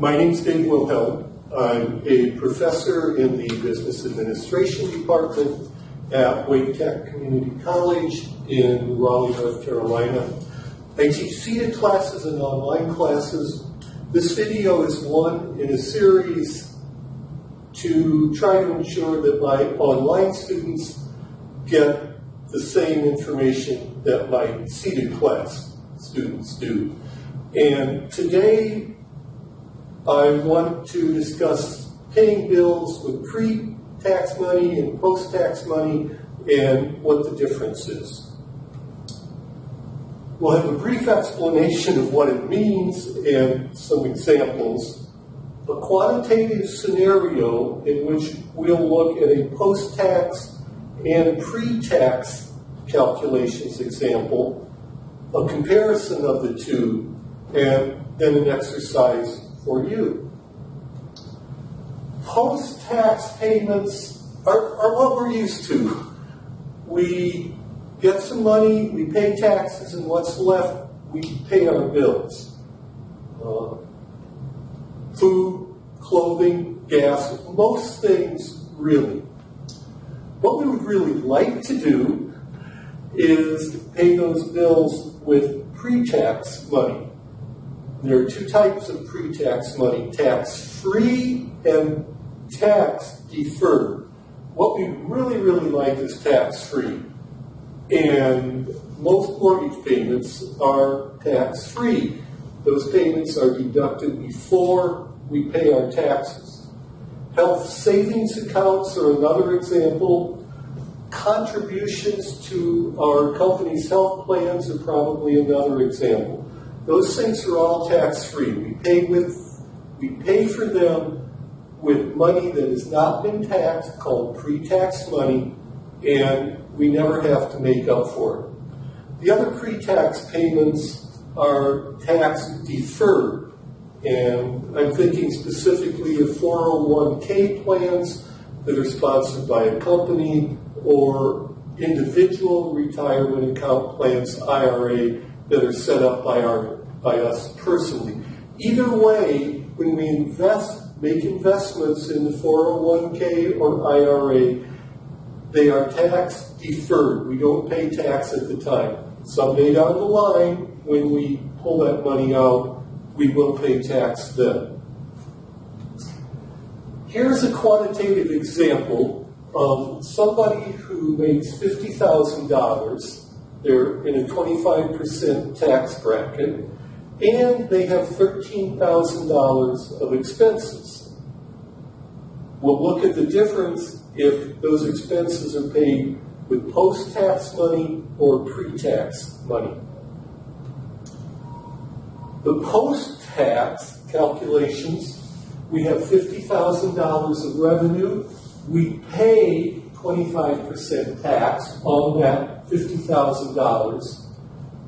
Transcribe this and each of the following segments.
My name is Dave Wilhelm. I'm a professor in the Business Administration Department at Wake Tech Community College in Raleigh, North Carolina. I teach seated classes and online classes. This video is one in a series to try to ensure that my online students get the same information that my seated class students do. And today I want to discuss paying bills with pre-tax money and post-tax money and what the difference is. We'll have a brief explanation of what it means and some examples. A quantitative scenario in which we'll look at a post-tax and pre-tax calculations example, a comparison of the two, and then an exercise for you. Post-tax payments are what we're used to. We get some money, we pay taxes, and what's left, we pay our bills. Food, clothing, gas, most things really. What we would really like to do is pay those bills with pre-tax money. There are two types of pre-tax money, tax-free and tax-deferred. What we really like is tax-free. And most mortgage payments are tax-free. Those payments are deducted before we pay our taxes. Health savings accounts are another example. Contributions to our company's health plans are probably another example. Those things are all tax-free. We pay for them with money that has not been taxed, called pre-tax money, and we never have to make up for it. The other pre-tax payments are tax-deferred, and I'm thinking specifically of 401k plans that are sponsored by a company or individual retirement account plans, IRA, that are set up by us personally. Either way, when we make investments in the 401k or IRA, they are tax deferred. We don't pay tax at the time. Someday down the line, when we pull that money out, we will pay tax then. Here's a quantitative example of somebody who makes $50,000. They're in a 25% tax bracket, and they have $13,000 of expenses. We'll look at the difference if those expenses are paid with post-tax money or pre-tax money. The post-tax calculations, we have $50,000 of revenue. We pay 25% tax on that $50,000.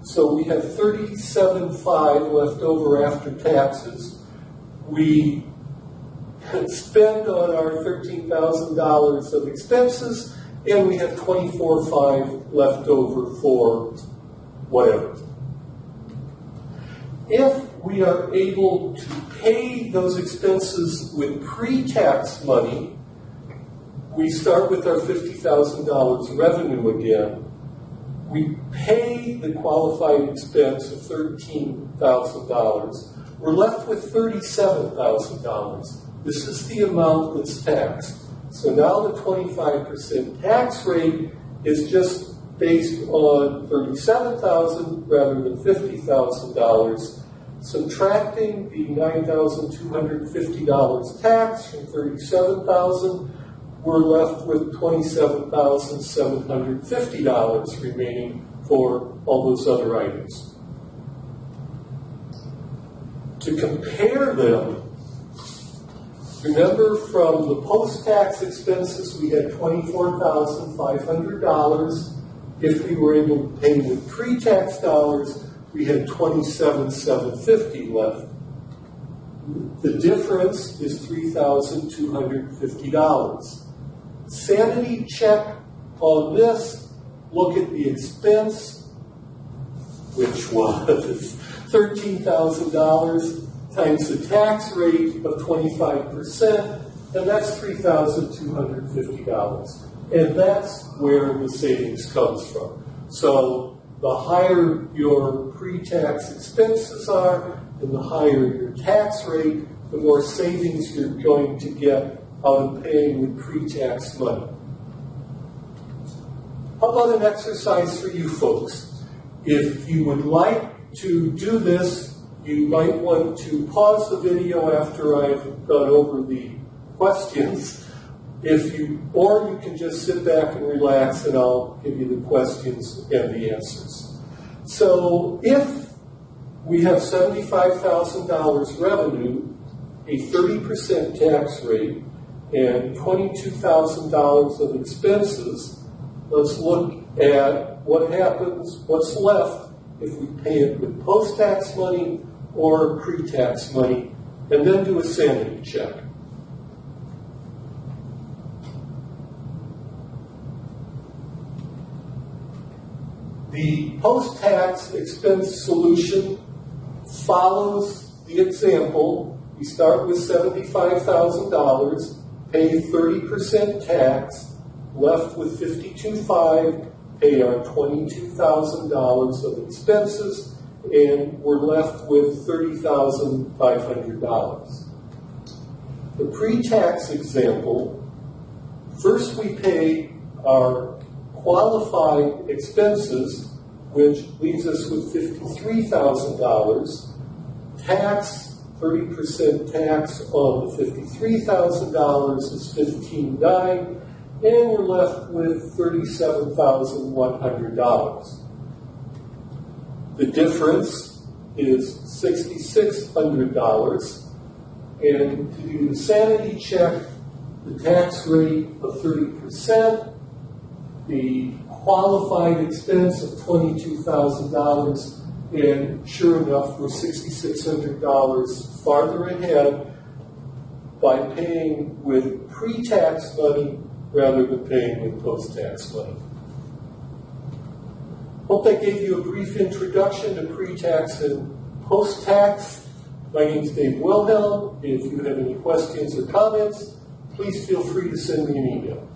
So we have $37,500 left over after taxes. We spend on our $13,000 of expenses, and we have $24,500 left over for whatever. If we are able to pay those expenses with pre-tax money, we start with our $50,000 revenue again. We pay the qualified expense of $13,000. We're left with $37,000. This is the amount that's taxed. So now the 25% tax rate is just based on $37,000 rather than $50,000. Subtracting the $9,250 tax from $37,000, we're left with $27,750 remaining for all those other items. To compare them, remember from the post-tax expenses we had $24,500. If we were able to pay with pre-tax dollars, we had $27,750 left. The difference is $3,250. Sanity check on this, look at the expense, which was $13,000. times the tax rate of 25%, and that's $3,250. And that's where the savings comes from. So the higher your pre-tax expenses are, and the higher your tax rate, the more savings you're going to get out of paying with pre-tax money. How about an exercise for you folks? If you would like to do this, you might want to pause the video after I've gone over the questions. Or you can just sit back and relax and I'll give you the questions and the answers. So if we have $75,000 revenue, a 30% tax rate, and $22,000 of expenses, let's look at what happens, what's left if we pay it with post-tax money or pre-tax money, and then do a sanity check. The post-tax expense solution follows the example. We start with $75,000, pay 30% tax, left with $52,500, pay our $22,000 of expenses, and we're left with $30,500. The pre-tax example, first we pay our qualified expenses, which leaves us with $53,000, tax, 30% tax on the $53,000 is $15,900, and we're left with $37,100. The difference is $6,600, and to do the sanity check, the tax rate of 30%, the qualified expense of $22,000, and sure enough, we're $6,600 farther ahead by paying with pre-tax money rather than paying with post-tax money. Hope that gave you a brief introduction to pre-tax and post-tax. My name is Dave Wilhelm. If you have any questions or comments, please feel free to send me an email.